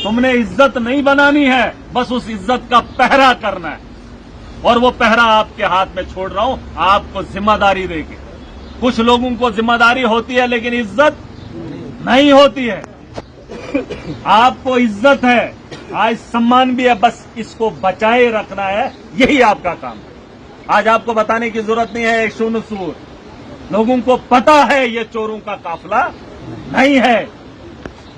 तुमने इज्जत नहीं बनानी है, बस उस इज्जत का पहरा करना है। और वो पहरा आपके हाथ में छोड़ रहा हूं, आपको जिम्मेदारी देके। कुछ लोगों को जिम्मेदारी होती है लेकिन इज्जत नहीं होती है। आपको इज्जत है, आज सम्मान भी है, बस इसको बचाए रखना है, यही आपका काम है। आज आपको बताने की जरूरत नहीं है। एक शूनसूर लोगों को पता है ये चोरों का काफिला नहीं है,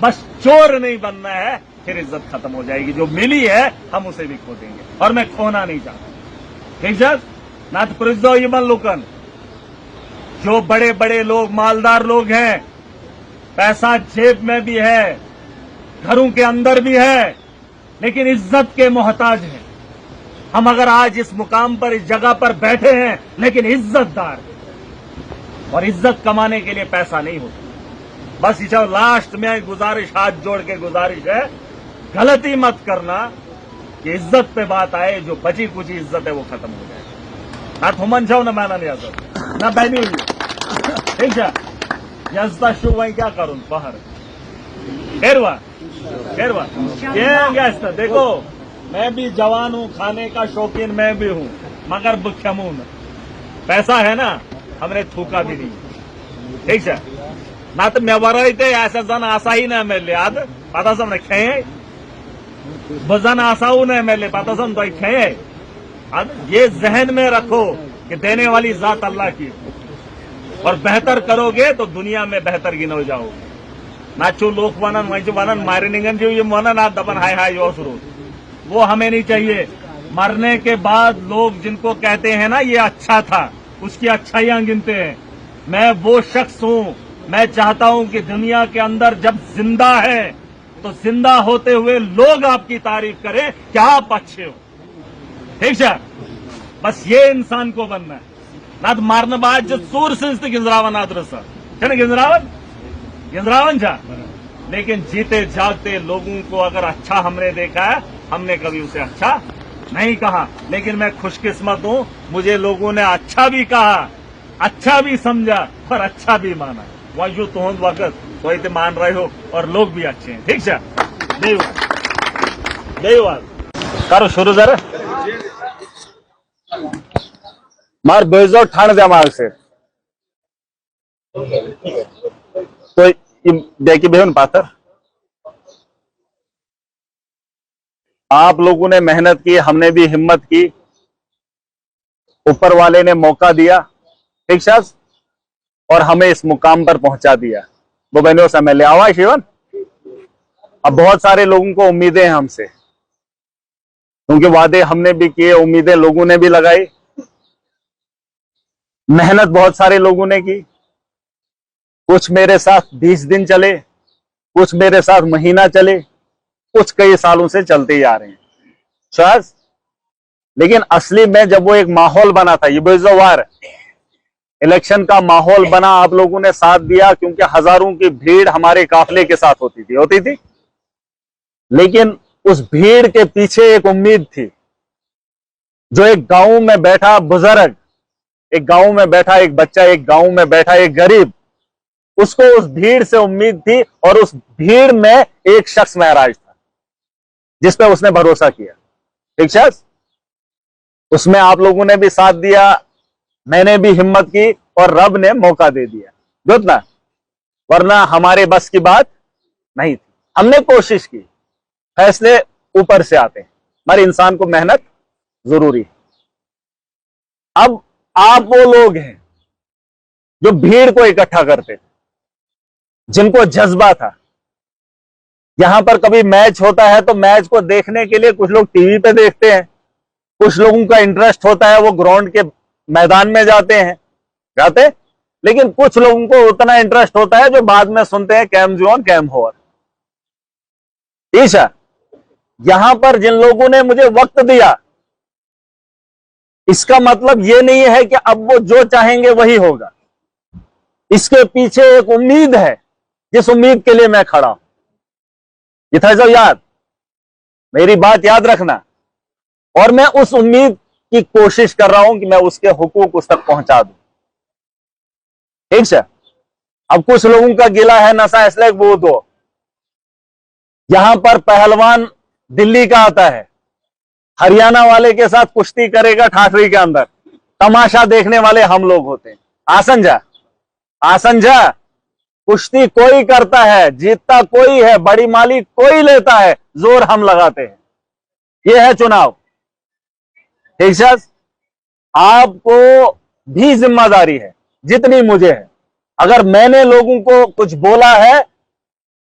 बस चोर नहीं बनना है, फिर इज्जत खत्म हो जाएगी। जो मिली है हम उसे भी खो देंगे, और मैं खोना नहीं चाहता। ठीक है ना? तो प्रिजो यमन लुकन, जो बड़े बड़े लोग, मालदार लोग हैं, पैसा जेब में भी है, घरों के अंदर भी है, लेकिन इज्जत के मोहताज हैं। हम अगर आज इस मुकाम पर, इस जगह पर बैठे हैं, लेकिन इज्जतदार हैं, और इज्जत कमाने के लिए पैसा नहीं होता। बस इसे लास्ट में गुजारिश, हाथ जोड़ के गुजारिश है, गलती मत करना कि इज्जत पे बात आए, जो बची कुछ इज्जत है वो खत्म हो जाए। ना थुमन छो ना माना नहीं आता ना बहनी हुई। ठीक है, यजदा शु वही क्या करूं बाहर खेरवा खेरवा ये देखो, मैं भी जवान हूं, खाने का शौकीन मैं भी हूं, मगर बुख्यमून पैसा है ना, हमने थूका भी नहीं। ठीक है ना? तो मैं वरते ऐसा जन आशा ही ना मेले आद पता सब खे बजन आशाऊ ने मेले पता सब तो खे। ये जहन में रखो कि देने वाली जात अल्लाह की, और बेहतर करोगे तो दुनिया में बेहतर गिनो जाओगे। नाचो लोक वनन वही वनन मारे निगन जो ये मनन आप दबन हाय हाय यो शुरू, वो हमें नहीं चाहिए। मरने के बाद लोग जिनको कहते हैं ना ये अच्छा था, उसकी अच्छाइयां गिनते हैं। मैं वो शख्स हूं, मैं चाहता हूं कि दुनिया के अंदर जब जिंदा है तो जिंदा होते हुए लोग आपकी तारीफ करें कि आप अच्छे हो। ठीक है, बस ये इंसान को बनना है। ना तो मारने बाद जो सूर से गिंजरावन आदरसा है ना, गिंजरावन जा, लेकिन जीते जागते लोगों को अगर अच्छा हमने देखा है, हमने कभी उसे अच्छा नहीं कहा। लेकिन मैं खुशकिस्मत हूं, मुझे लोगों ने अच्छा भी कहा, अच्छा भी समझा और अच्छा भी माना। वही जो तुम वक्त वही तो मान रहे हो, और लोग भी अच्छे हैं। ठीक है, देवाल करो शुरू जरा मार बेजो ठाण दिमाग से तो देखिए बेहन पाथर, आप लोगों ने मेहनत की, हमने भी हिम्मत की, ऊपर वाले ने मौका दिया। ठीक है, और हमें इस मुकाम पर पहुंचा दिया। वो बहनों से मिले आवाज शिवन। अब बहुत सारे लोगों को उम्मीदें हैं हमसे, क्योंकि वादे हमने भी किए, उम्मीदें लोगों ने भी लगाई, मेहनत बहुत सारे लोगों ने की। कुछ मेरे साथ 20 दिन चले, कुछ मेरे साथ महीना चले, कुछ कई सालों से चलते ही आ रहे हैं शायद। लेकिन असली में जब वो एक माहौल बना था, ये बेजवार इलेक्शन का माहौल बना, आप लोगों ने साथ दिया, क्योंकि हजारों की भीड़ हमारे काफिले के साथ होती थी। लेकिन उस भीड़ के पीछे एक उम्मीद थी। जो एक गांव में बैठा बुजुर्ग, एक गांव में बैठा एक बच्चा, एक गांव में बैठा एक गरीब, उसको उस भीड़ से उम्मीद थी, और उस भीड़ में एक शख्स महराज था जिस पे उसने भरोसा किया। ठीक है, उसमें आप लोगों ने भी साथ दिया, मैंने भी हिम्मत की, और रब ने मौका दे दिया जोतना, वरना हमारे बस की बात नहीं थी। हमने कोशिश की, फैसले ऊपर से आते हैं, हमारे इंसान को मेहनत जरूरी है। अब आप वो लोग हैं जो भीड़ को इकट्ठा करते थे, जिनको जज्बा था। यहां पर कभी मैच होता है तो मैच को देखने के लिए कुछ लोग टीवी पे देखते हैं, कुछ लोगों का इंटरेस्ट होता है वो ग्राउंड के मैदान में जाते, लेकिन कुछ लोगों को उतना इंटरेस्ट होता है जो बाद में सुनते हैं कैम जोन कैम होर। ठीक है, यहां पर जिन लोगों ने मुझे वक्त दिया, इसका मतलब यह नहीं है कि अब वो जो चाहेंगे वही होगा। इसके पीछे एक उम्मीद है, जिस उम्मीद के लिए मैं खड़ा हूं। ये था जो याद, मेरी बात याद रखना। और मैं उस उम्मीद की कोशिश कर रहा हूं कि मैं उसके हुकूक उस तक पहुंचा दूं। ठीक है, अब कुछ लोगों का गिला है नशा इसलिए वो दो, यहां पर पहलवान दिल्ली का आता है, हरियाणा वाले के साथ कुश्ती करेगा ठाठरी के अंदर, तमाशा देखने वाले हम लोग होते हैं। आसंजा आसंजा कुश्ती कोई करता है, जीतता कोई है, बड़ी मालिक कोई लेता है, जोर हम लगाते हैं। यह है चुनाव। ठीक है, आपको भी जिम्मेदारी है जितनी मुझे है। अगर मैंने लोगों को कुछ बोला है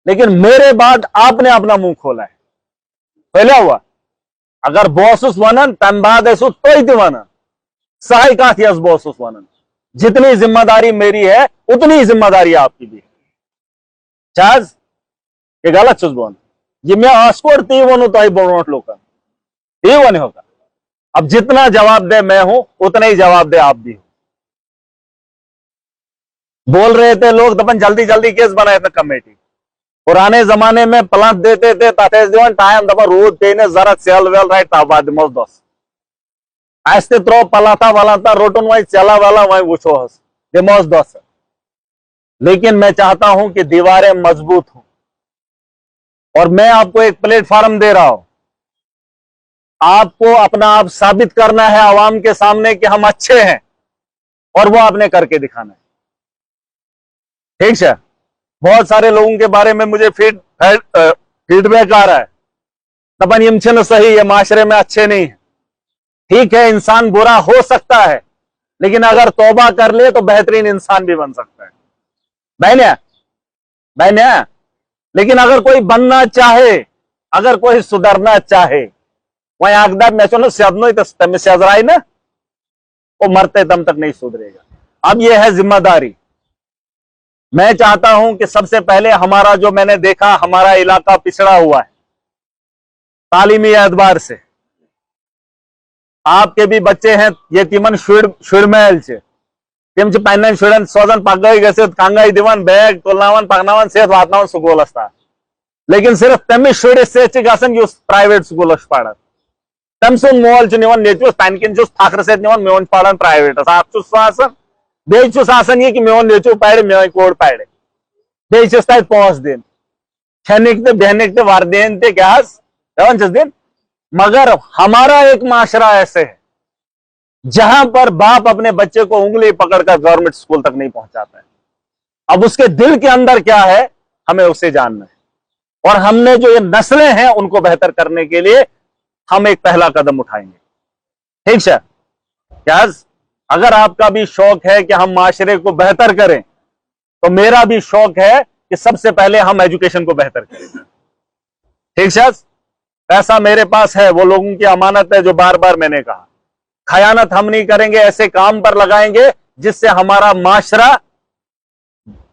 लेकिन मेरे बाद आपने अपना मुंह खोला है, पहले हुआ अगर बॉसुस वनन तंबादेसु तो वनन सहायकाथियस बॉसुस वनन, जितनी जिम्मेदारी मेरी है उतनी जिम्मेदारी आपकी भी है। चाज ये गलत चीज बोल, ये मैं आस्कोर ती वनु तो बोनोट लोग ये वो नहीं होगा। अब जितना जवाब दे मैं हूं उतना ही जवाब दे आप भी हो। बोल रहे थे लोग दफन जल्दी जल्दी केस बनाए थे कमेटी, पुराने जमाने में प्लांट देते थे ताते जीवन टाइम दफा रोज देने जरा सेल वेल राइट ताबाद मोस दोस ऐसे त्रो पलाता वालाता रोटन वही चला वाला वही वुछो हस दिमोस दोस। लेकिन मैं चाहता हूं कि दीवारें मजबूत हो और मैं आपको एक प्लेटफॉर्म दे रहा हूं। आपको अपना आप साबित करना है आवाम के सामने कि हम अच्छे हैं और वो आपने करके दिखाना है। ठीक है, बहुत सारे लोगों के बारे में मुझे फीडबैक आ रहा है तपन यमछन सही, ये माशरे में अच्छे नहीं है। ठीक है, इंसान बुरा हो सकता है लेकिन अगर तौबा कर ले तो बेहतरीन इंसान भी बन सकता है। बहने लेकिन अगर कोई बनना चाहे, अगर कोई सुधरना चाहे, वही आगदार मैं चलो सदनो तो सजराई ना, वो मरते दम तक नहीं सुधरेगा। अब यह है जिम्मेदारी। मैं चाहता हूं कि सबसे पहले हमारा जो मैंने देखा, हमारा इलाका पिछड़ा हुआ है तालीमी एतबार से। आपके भी बच्चे हैं ये तिमन शुड़मेल से तिम पैन शुड़न सोजन पगई गए कंगई दिवन बैग तुलनावन पगनावन सेहत वातनावन स्कूल लेकिन सिर्फ तमिस शुड़ से प्राइवेट स्कूल पढ़ तम सुन मोल निवन नेचुस तनकिन फख्र से निवन मेन पढ़ान प्राइवेट बेचुस ये कि मेन नेचु पढ़ मे कोड़ पढ़ बेचुस तत 5 दिन खनिक तो बहनिक तो वर्देन तो क्या दिन। मगर हमारा एक माशरा ऐसे है जहां पर बाप अपने बच्चे को उंगली पकड़कर गवर्नमेंट स्कूल तक नहीं पहुंचाता है। अब उसके दिल के अंदर क्या है हमें उसे जानना है और हमने जो ये नस्लें हैं उनको बेहतर करने के लिए हम एक पहला कदम उठाएंगे। ठीक है, क्या अगर आपका भी शौक है कि हम माशरे को बेहतर करें तो मेरा भी शौक है कि सबसे पहले हम एजुकेशन को बेहतर करें। ठीक है, पैसा मेरे पास है, वो लोगों की अमानत है जो बार बार मैंने कहा। खयानत हम नहीं करेंगे, ऐसे काम पर लगाएंगे जिससे हमारा माशरा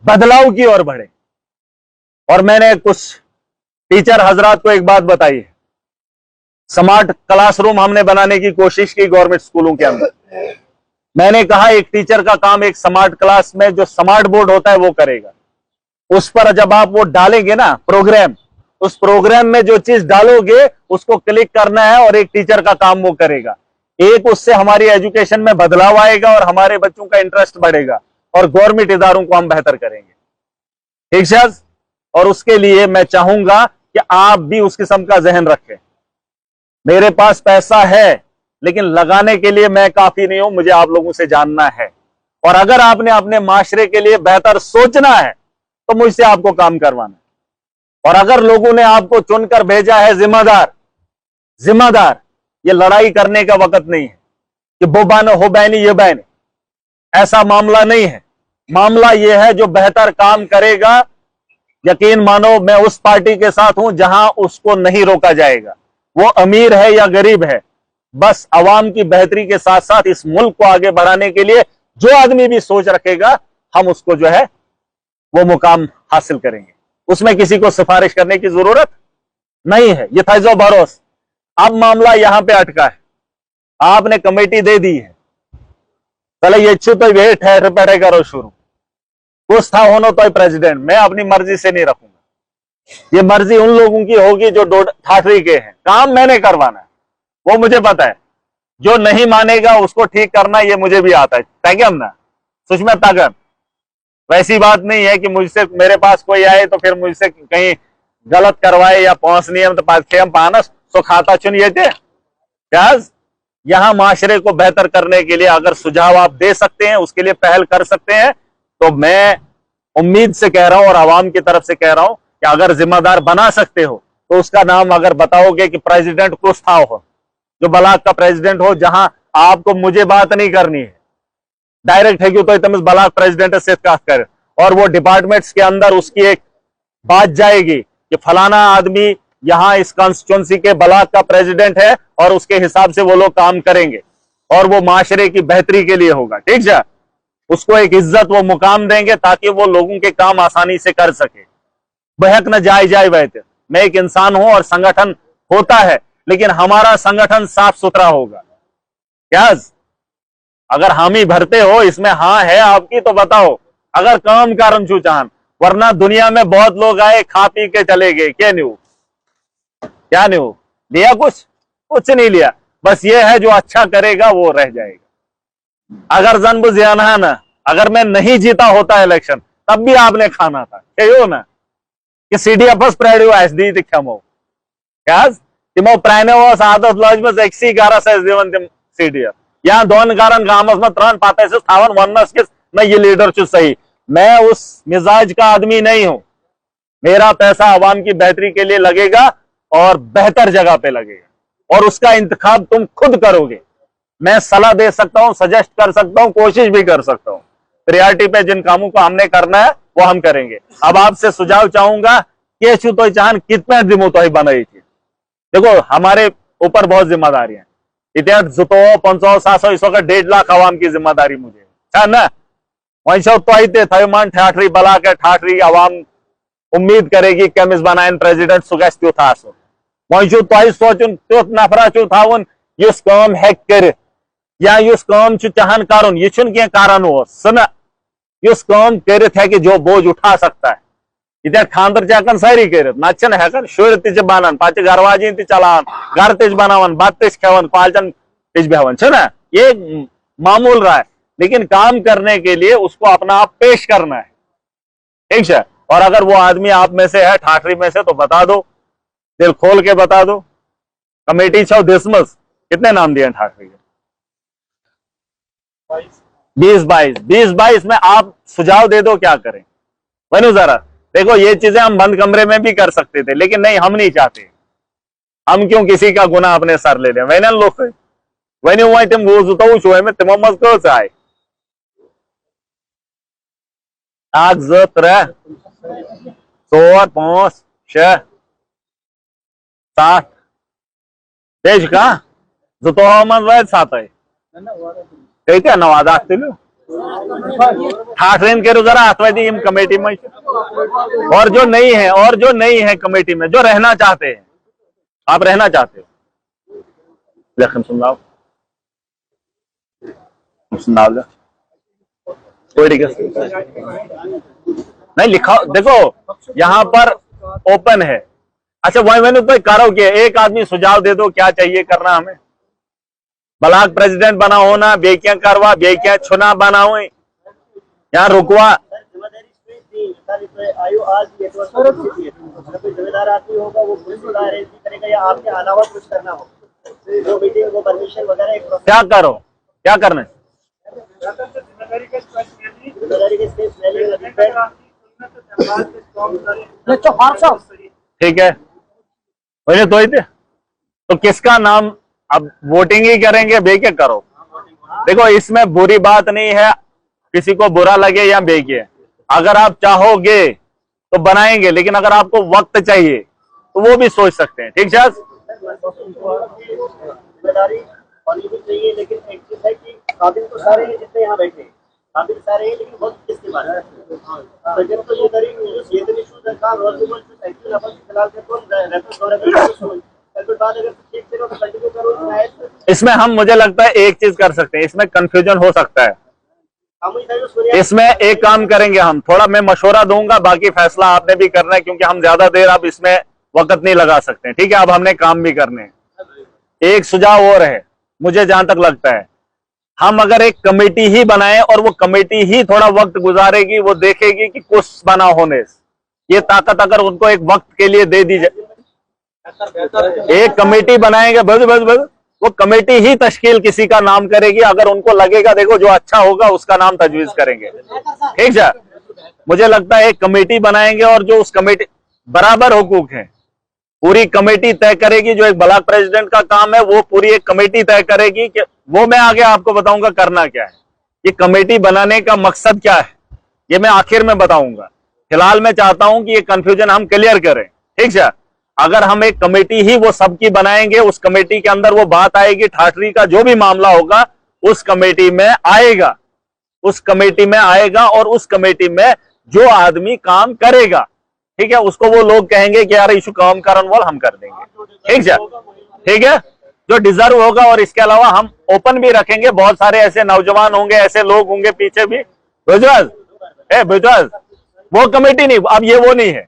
बदलाव की ओर बढ़े। और मैंने कुछ टीचर हजरात को एक बात बताई है, स्मार्ट क्लासरूम हमने बनाने की कोशिश की गवर्नमेंट स्कूलों के अंदर। मैंने कहा एक टीचर का काम एक स्मार्ट क्लास में जो स्मार्ट बोर्ड होता है वो करेगा। उस पर जब आप वो डालेंगे ना प्रोग्राम, उस प्रोग्राम में जो चीज डालोगे उसको क्लिक करना है और एक टीचर का काम वो करेगा। एक उससे हमारी एजुकेशन में बदलाव आएगा और हमारे बच्चों का इंटरेस्ट बढ़ेगा और गवर्नमेंट इदारों को हम बेहतर करेंगे। ठीक है, और उसके लिए मैं चाहूंगा कि आप भी उस किस्म का जहन रखें। मेरे पास पैसा है लेकिन लगाने के लिए मैं काफी नहीं हूं, मुझे आप लोगों से जानना है। और अगर आपने अपने माशरे के लिए बेहतर सोचना है तो मुझसे आपको काम करवाना है। और अगर लोगों ने आपको चुनकर भेजा है जिम्मेदार, ये लड़ाई करने का वक्त नहीं है कि वो बानो हो बैनी ये बैन, ऐसा मामला नहीं है। मामला यह है जो बेहतर काम करेगा, यकीन मानो मैं उस पार्टी के साथ हूं जहां उसको नहीं रोका जाएगा, वो अमीर है या गरीब है। बस अवाम की बेहतरी के साथ साथ इस मुल्क को आगे बढ़ाने के लिए जो आदमी भी सोच रखेगा हम उसको जो है वो मुकाम हासिल करेंगे। उसमें किसी को सिफारिश करने की जरूरत नहीं है। ये था जो भरोस। अब मामला यहां पे अटका है, आपने कमेटी दे दी है, चले ये इच्छु तो वे ठहर बैठे करो शुरू, कुछ था होना तो प्रेसिडेंट, मैं अपनी मर्जी से नहीं रखूंगा। ये मर्जी उन लोगों की होगी जो ठाठरी के हैं। काम मैंने करवाना है, वो मुझे पता है। जो नहीं मानेगा उसको ठीक करना ये मुझे भी आता है। तगम ना सुषमा तगम, वैसी बात नहीं है कि मुझसे मेरे पास कोई आए तो फिर मुझसे कहीं गलत करवाए या पहुंच नियम तो पाखेम पानस सो खाता चुन ये थे क्या यहां माशरे को बेहतर करने के लिए अगर सुझाव आप दे सकते हैं, उसके लिए पहल कर सकते हैं, तो मैं उम्मीद से कह रहा हूं और आवाम की तरफ से कह रहा हूं कि अगर जिम्मेदार बना सकते हो तो उसका नाम अगर बताओगे कि प्रेसिडेंट कुस्ताव हो, जो बलाक का प्रेसिडेंट हो, जहां आपको मुझे बात नहीं करनी है, डायरेक्ट है कि तो तमिस बलाक प्रेसिडेंट से बात करे और वो डिपार्टमेंट्स के अंदर उसकी एक बात जाएगी कि फलाना आदमी यहां इस कॉन्स्टिट्यूंसी के बलाक का प्रेसिडेंट है और उसके हिसाब से वो लोग काम करेंगे और वो माशरे की बेहतरी के लिए होगा। ठीक है, उसको एक इज्जत वो मुकाम देंगे ताकि वो लोगों के काम आसानी से कर सके। बहक न जाए वैसे मैं एक इंसान हूं और संगठन होता है, लेकिन हमारा संगठन साफ सुथरा होगा। क्या अगर हामी भरते हो इसमें हाँ है आपकी तो बताओ, अगर काम कारण चूचान, वरना दुनिया में बहुत लोग आए खा पी के चले गए, क्या नहीं हो लिया, कुछ नहीं लिया, बस ये है जो अच्छा करेगा वो रह जाएगा। अगर जन्म जियाना ना, अगर मैं नहीं जीता होता इलेक्शन तब भी आपने खाना था, कहो ना कि CDFS प्रेडियो एसडी दिखमो क्या तिमो प्राने आदत लजम एक्सी गारस दिवन तिम CDF या दोन कारण गामस में त्रन पाते से थावन वनस किस न ये लीडर चु सही। मैं उस मिजाज का आदमी नहीं हूं, मेरा पैसा आवाम की बेहतरी के लिए लगेगा और बेहतर जगह पे लगेगा और उसका इंतखाब तुम खुद करोगे। मैं सलाह दे सकता हूं, सजेस्ट कर सकता हूं, कोशिश भी कर सकता हूं। प्रियरिटी पे जिन कामों को हमने करना है वो हम करेंगे। अब आपसे सुझाव चाहूंगा कि तो चाहन कितने दिमो तो बनाई थी। देखो हमारे ऊपर बहुत जिम्मेदारी है, इतिहास जुतो 500-700 इसो का 1.5 लाख आवाम की जिम्मेदारी मुझे है ना। वहीं तो थे मन ठाठरी बला के ठाठरी आवाम उम्मीद करेगी केमिस बनायन प्रेसिडेंट सुगस त्यो था सो वहीं तो सोचुन त्यो नफरा चु थावन युस काम हेक कर या युस काम चु चाहन कारण ये छुन के कारण हो सना युस काम करित है कि जो बोझ उठा सकता है। इधर खानदर जाकन सारी करित नचन हेकन शुर तिज बनान पाचे घरवाजी ति चलान घर तिज बनावन बात तिज खेवन पालचन तिज बेहवन छना ये मामूल रहा है, लेकिन काम करने के लिए उसको अपना आप पेश करना है। ठीक है, और अगर वो आदमी आप में से है ठाठरी में से तो बता दो, दिल खोल के बता दो। कमेटी छो दिसमस कितने नाम दिए ठाठरी के? 20-22 में आप सुझाव दे दो क्या करें। वनु जरा देखो ये चीजें हम बंद कमरे में भी कर सकते थे, लेकिन नहीं, हम नहीं चाहते। हम क्यों किसी का गुनाह अपने सर ले लें। वैन लोग वनु वही तुम वो जुतो छो में तुम मज को चाहे आग ज 3 4 5 6 7 देश का जुतो मज वैद 7 है क्या नवाज आखते ठाठरेन करो जरा अथवा कमेटी में और जो नहीं है कमेटी में, जो रहना चाहते हैं, आप रहना चाहते हो लेकिन सुनाओ कोई नहीं लिखा। देखो यहाँ पर ओपन है। अच्छा वही मैंने तो करो कि एक आदमी सुझाव दे दो क्या चाहिए करना हमें। ब्लॉक प्रेसिडेंट बना होना बेकिया करवा बेकिया छुना बनाओ यहाँ रुकवा जिम्मेदार आदमी होगा वो करेगा या आपके अलावा कुछ करना हो जो मीटिंग वो परमिशन वगैरह क्या करो क्या करना है। ठीक है वही तो ही थे तो किसका नाम अब वोटिंग ही करेंगे बेके करो। देखो इसमें बुरी बात नहीं है, किसी को बुरा लगे या बेके, अगर आप चाहोगे तो बनाएंगे, लेकिन अगर आपको वक्त चाहिए तो वो भी सोच सकते हैं। ठीक है जिम्मेदारी होनी भी चाहिए, लेकिन एक चीज है कि काबिल तो सारे हैं जितने यहाँ बैठे हैं, काबिल सारे हैं, लेकिन बहुत किसके बारे में तो ये करी ये तो इशू सरकार और एक्चुअली अपन फिलहाल के तो रेफरेंस दौरे इसमें हम मुझे लगता है एक चीज कर सकते हैं, इसमें कंफ्यूजन हो सकता है। इसमें एक काम करेंगे हम, थोड़ा मैं मशवरा दूंगा, बाकी फैसला आपने भी करना है क्योंकि हम ज्यादा देर अब इसमें वक्त नहीं लगा सकते। ठीक है, अब हमने काम भी करने हैं। एक सुझाव और है मुझे जहां तक लगता है, हम अगर एक कमेटी ही बनाएं और वो कमेटी ही थोड़ा वक्त गुजारेगी, वो देखेगी कि कुछ बना होने ये ताकत अगर उनको एक वक्त के लिए दे दी जाए, एक कमेटी बनाएंगे, बस बस बस, वो कमेटी ही तश्कील किसी का नाम करेगी, अगर उनको लगेगा देखो जो अच्छा होगा उसका नाम तजवीज करेंगे, ठीक है। मुझे लगता है एक कमेटी बनाएंगे और जो उस कमेटी बराबर हुकूक है, पूरी कमेटी तय करेगी। जो एक ब्लॉक प्रेसिडेंट का काम है वो पूरी एक कमेटी तय करेगी कि वो मैं आगे आपको बताऊंगा करना क्या है। ये कमेटी बनाने का मकसद क्या है ये मैं आखिर में बताऊंगा। फिलहाल मैं चाहता हूं कि ये कंफ्यूजन हम क्लियर करें, ठीक है। अगर हम एक कमेटी ही वो सबकी बनाएंगे, उस कमेटी के अंदर वो बात आएगी, ठाठरी का जो भी मामला होगा उस कमेटी में आएगा, उस कमेटी में आएगा, और उस कमेटी में जो आदमी काम करेगा, ठीक है, उसको वो लोग कहेंगे कि यार इशू काम करन वाल हम कर देंगे, ठीक है, ठीक है, जो डिजर्व होगा। और इसके अलावा हम ओपन भी रखेंगे, बहुत सारे ऐसे नौजवान होंगे, ऐसे लोग होंगे पीछे भी, बुजवाज वो कमेटी नहीं, अब ये वो नहीं है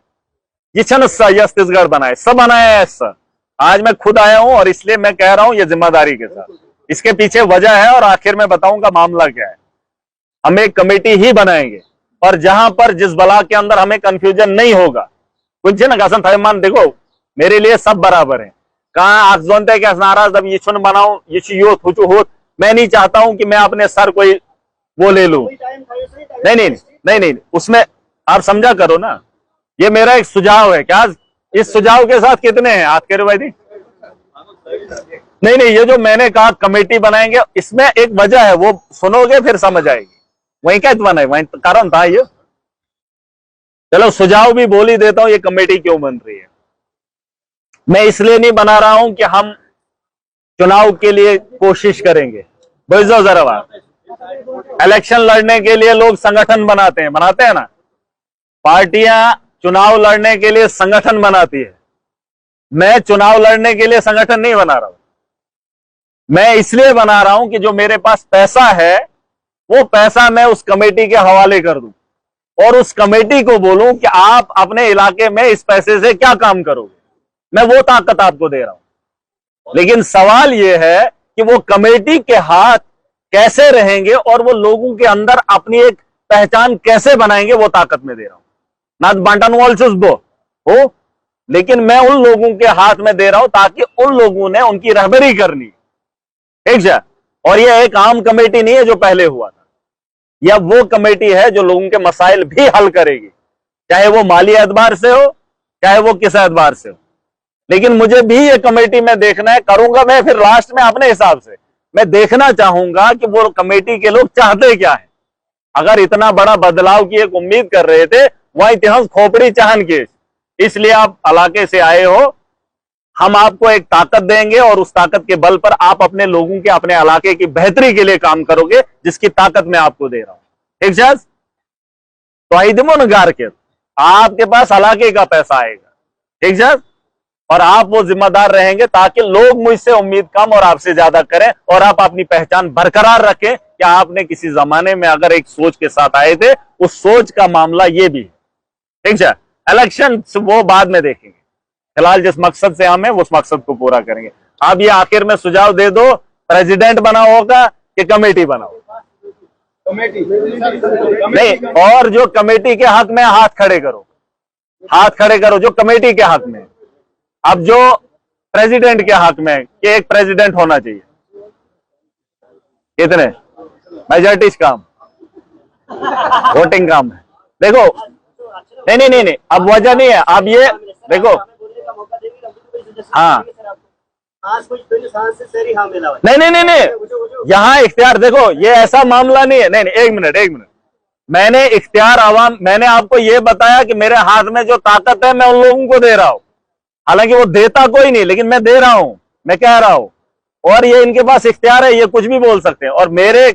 ये छत्तीसगढ़ बनाए, सब बनाया है सर। आज मैं खुद आया हूं और इसलिए मैं कह रहा हूं ये जिम्मेदारी के साथ, इसके पीछे वजह है और आखिर में बताऊंगा मामला क्या है। हम एक कमेटी ही बनाएंगे और जहां पर जिस ब्लॉक के अंदर हमें कंफ्यूजन नहीं होगा, कुछ ना कासन थैमान, देखो मेरे लिए सब बराबर है। कहा आप जानते हैं कि नाराज अब ये बनाऊं ये होत, मैं नहीं चाहता हूं कि मैं अपने सर कोई वो ले लूं, नहीं नहीं नहीं नहीं, उसमें आप समझा करो ना, ये मेरा एक सुझाव है। क्या इस सुझाव के साथ कितने हैं हाथ करो भाई? नहीं नहीं, ये जो मैंने कहा कमेटी बनाएंगे, इसमें एक वजह है, वो सुनोगे फिर समझ आएगी। वही क्या बना है, वही कारण था ये। चलो सुझाव भी बोल ही देता हूं, ये कमेटी क्यों बन रही है। मैं इसलिए नहीं बना रहा हूं कि हम चुनाव के लिए कोशिश करेंगे, बुझ जाओ जरा बात। इलेक्शन लड़ने के लिए लोग संगठन बनाते हैं ना, पार्टियां चुनाव लड़ने के लिए संगठन बनाती है। मैं चुनाव लड़ने के लिए संगठन नहीं बना रहा हूं, मैं इसलिए बना रहा हूं कि जो मेरे पास पैसा है वो पैसा मैं उस कमेटी के हवाले कर दूं और उस कमेटी को बोलूं कि आप अपने इलाके में इस पैसे से क्या काम करोगे। मैं वो ताकत आपको दे रहा हूं, लेकिन सवाल यह है कि वो कमेटी के हाथ कैसे रहेंगे और वो लोगों के अंदर अपनी एक पहचान कैसे बनाएंगे, वो ताकत में दे रहा हूं। ना बंटन वॉल चुस्बो हो, लेकिन मैं उन लोगों के हाथ में दे रहा हूं ताकि उन लोगों ने उनकी रहबरी करनी, ठीक है। और यह एक आम कमेटी नहीं है जो पहले हुआ था, यह वो कमेटी है जो लोगों के मसाइल भी हल करेगी, चाहे वो माली एतबार से हो चाहे वो किस एतबार से हो। लेकिन मुझे भी ये कमेटी में देखना है, करूंगा मैं फिर लास्ट में अपने हिसाब से। मैं देखना चाहूंगा कि वो कमेटी के लोग चाहते क्या है। अगर इतना बड़ा बदलाव की एक उम्मीद कर रहे थे, वह इतिहास खोपड़ी चाहन के, इसलिए आप इलाके से आए हो, हम आपको एक ताकत देंगे और उस ताकत के बल पर आप अपने लोगों के, अपने इलाके की बेहतरी के लिए काम करोगे, जिसकी ताकत मैं आपको दे रहा हूं, ठीक है। तो आईदमोनगार के आपके पास इलाके का पैसा आएगा, ठीक है, और आप वो जिम्मेदार रहेंगे ताकि लोग मुझसे उम्मीद कम और आपसे ज्यादा करें और आप अपनी पहचान बरकरार रखें कि आपने किसी जमाने में अगर एक सोच के साथ आए थे, उस सोच का मामला ये भी है, ठीक है। इलेक्शन वो बाद में देखेंगे, फिलहाल जिस मकसद से हम हैं उस मकसद को पूरा करेंगे। आप ये आखिर में सुझाव दे दो, प्रेसिडेंट बनाओ होगा कि कमेटी बनाओ? कमेटी नहीं, और जो कमेटी के हक में हाथ खड़े करो, हाथ खड़े करो जो कमेटी के हक में। अब जो प्रेसिडेंट के हक में कि एक प्रेसिडेंट होना चाहिए, कितने मेजॉरिटी काम वोटिंग काम है, देखो नहीं नहीं नहीं नहीं, अब वजह नहीं है। अब ये देखो, हाँ नहीं नहीं नहीं नहीं, यहाँ इख्तियार देखो, ये ऐसा मामला नहीं है। नहीं नहीं, एक मिनट, मैंने इख्तियार आवाम, मैंने आपको ये बताया कि मेरे हाथ में जो ताकत है मैं उन लोगों को दे रहा हूं, हालांकि वो देता कोई नहीं, लेकिन मैं दे रहा हूं, मैं कह रहा हूं। और ये इनके पास इख्तियार है, ये कुछ भी बोल सकते हैं। और मेरे,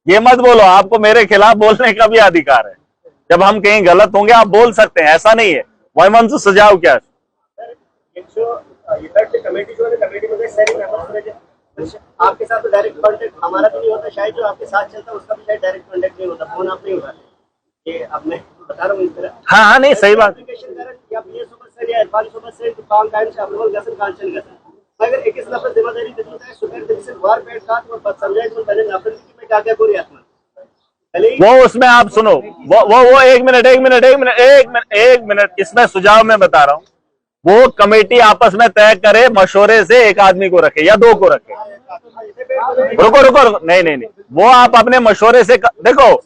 ये मत बोलो आपको मेरे खिलाफ बोलने का भी अधिकार है, जब हम कहीं गलत होंगे आप बोल सकते हैं, ऐसा नहीं है। वही मन से सुझाव क्या है? आपके साथ तो डायरेक्ट कांटेक्ट हमारा भी नहीं होता, शायद जो आपके साथ चलता है उसका भी शायद डायरेक्ट कांटेक्ट नहीं होता, फोन आप नहीं उठाते। ये अब मैं बता रहा हूँ इस तरह। हाँ नहीं, सही बात। अगर 21 नफर जिम्मेदारी देता है सुपर दिवस वार पेट का तो समझाए तो पहले नफर की मैं क्या क्या पूरी आत्मा वो उसमें आप सुनो, वो एक मिनट इसमें सुझाव मैं बता रहा हूं। वो कमेटी आपस में तय करे, मशवरे से एक आदमी को रखे या दो को रखे। रुको, नहीं, वो आप अपने मशवरे से देखो,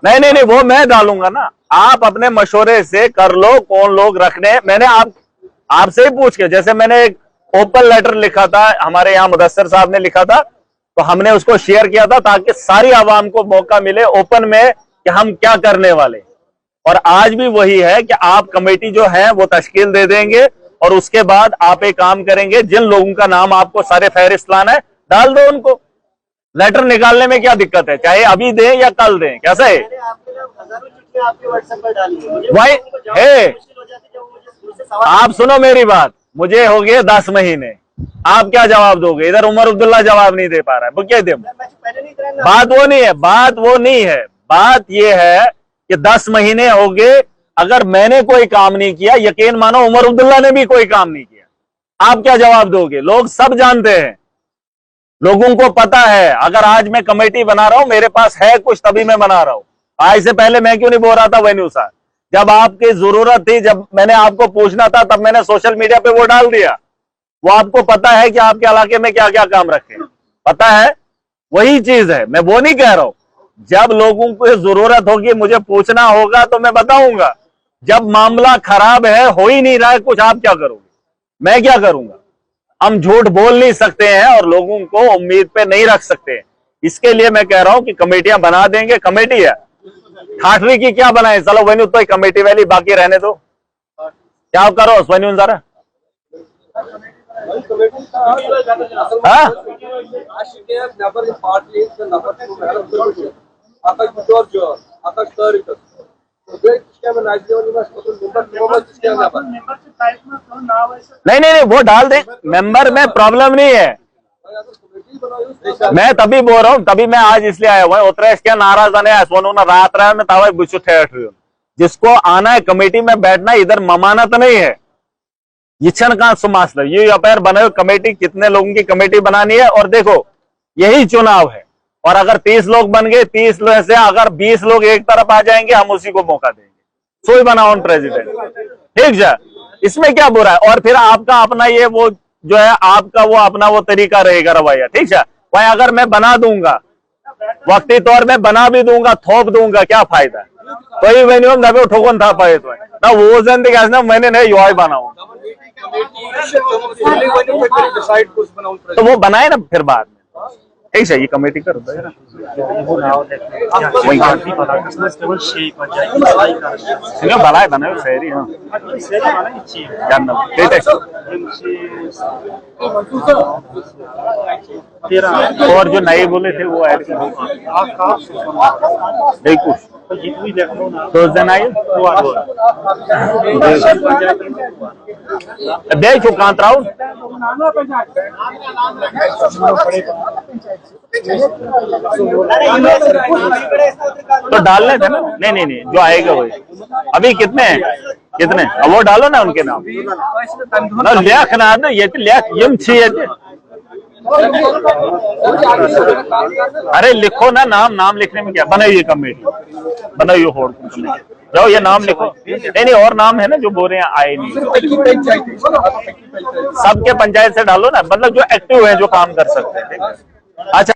नहीं, वो मैं डालूंगा ना, आप अपने मशवरे से कर लो कौन लोग रखने। मैंने आपसे ही पूछ के, जैसे मैंने एक ओपन लेटर लिखा था, हमारे यहाँ मुदस्सिर साहब ने लिखा था, तो हमने उसको शेयर किया था ताकि सारी आवाम को मौका मिले ओपन में कि हम क्या करने वाले। और आज भी वही है कि आप कमेटी जो है वो तश्कील दे देंगे और उसके बाद आप एक काम करेंगे, जिन लोगों का नाम आपको सारे फहरिस्त लाना है डाल दो उनको। लेटर निकालने में क्या दिक्कत है, चाहे अभी दें या कल दें, कैसा है? आपके व्हाट्सएप पर डाली भाई है, आप सुनो मेरी बात, मुझे हो गए 10 महीने, आप क्या जवाब दोगे? इधर उमर अब्दुल्ला जवाब नहीं दे पा रहा है, वो क्या दे? बात वो नहीं है, बात ये है कि 10 महीने हो गए, अगर मैंने कोई काम नहीं किया, यकीन मानो उमर अब्दुल्ला ने भी कोई काम नहीं किया, आप क्या जवाब दोगे? लोग सब जानते हैं, लोगों को पता है। अगर आज मैं कमेटी बना रहा हूं, मेरे पास है कुछ तभी मैं बना रहा हूं। आज से पहले मैं क्यों नहीं बोल रहा था वेन्यू साहब? जब आपकी जरूरत थी, जब मैंने आपको पूछना था, तब मैंने सोशल मीडिया पे वो डाल दिया। वो आपको पता है कि आपके इलाके में क्या क्या काम रखे, पता है। वही चीज है, मैं वो नहीं कह रहा हूं। जब लोगों को जरूरत होगी, मुझे पूछना होगा तो मैं बताऊंगा। जब मामला खराब है, हो ही नहीं रहा है कुछ, आप क्या करोगे? मैं क्या करूंगा? हम झूठ बोल नहीं सकते हैं और लोगों को उम्मीद पे नहीं रख सकते हैं। इसके लिए मैं कह रहा हूं कि कमेटियां बना देंगे। कमेटी है ठाठरी की, क्या बनाए? चलो वही तो कमेटी वाली, बाकी रहने दो, क्या करो वही जरा। नहीं, वो डाल दे, मेंबर में प्रॉब्लम नहीं है। मैं तभी बोल रहा हूं, तभी मैं आज इसलिए आया हुआ उतरेश क्या नाराज आने रात रहा मैं तावा बुझो ठहर। जिसको आना है कमेटी में बैठना, इधर ममानत नहीं है। yichhan का सुमासला ये अपेयर बने कमेटी, कितने लोगों की कमेटी बनानी है। और देखो यही चुनाव है, और अगर 30 लोग बन गए, 30 लोग से अगर 20 लोग एक तरफ आ जाएंगे, हम उसी को मौका देंगे, सोई बनाओ प्रेसिडेंट, ठीक है? इसमें क्या बुरा है? और फिर आपका अपना ये वो जो है, आपका वो अपना वो तरीका रहेगा रवैया, ठीक है? वही अगर मैं बना दूंगा, वक्ती तौर में बना भी दूंगा, थोप दूंगा, क्या फायदा? तो ये वेन्यू दबे ठोकन था पाए तो ना वो जन ना मैंने नहीं युवा बनाऊ, तो वो बनाए ना फिर बाद में, ठीक है? ये कमेटी कर भला बनाए शहरी, हाँ और जो नए बोले थे वो ऐड कुछ तो जन आए देखो कांतराउ तो डालने थे ना। नहीं, जो आएगा वही। अभी कितने अब वो डालो ना उनके नाम ना, लेख ना ये लेख यम छे। अरे लिखो ना, नाम लिखने में क्या, बनाइए कमेटी, बनाइए होड़ कमेटी, जाओ ये नाम लिखो। नहीं, और नाम है ना जो बोल रहे हैं आए नहीं, सबके पंचायत से डालो ना, मतलब जो एक्टिव है, जो काम कर सकते हैं। अच्छा।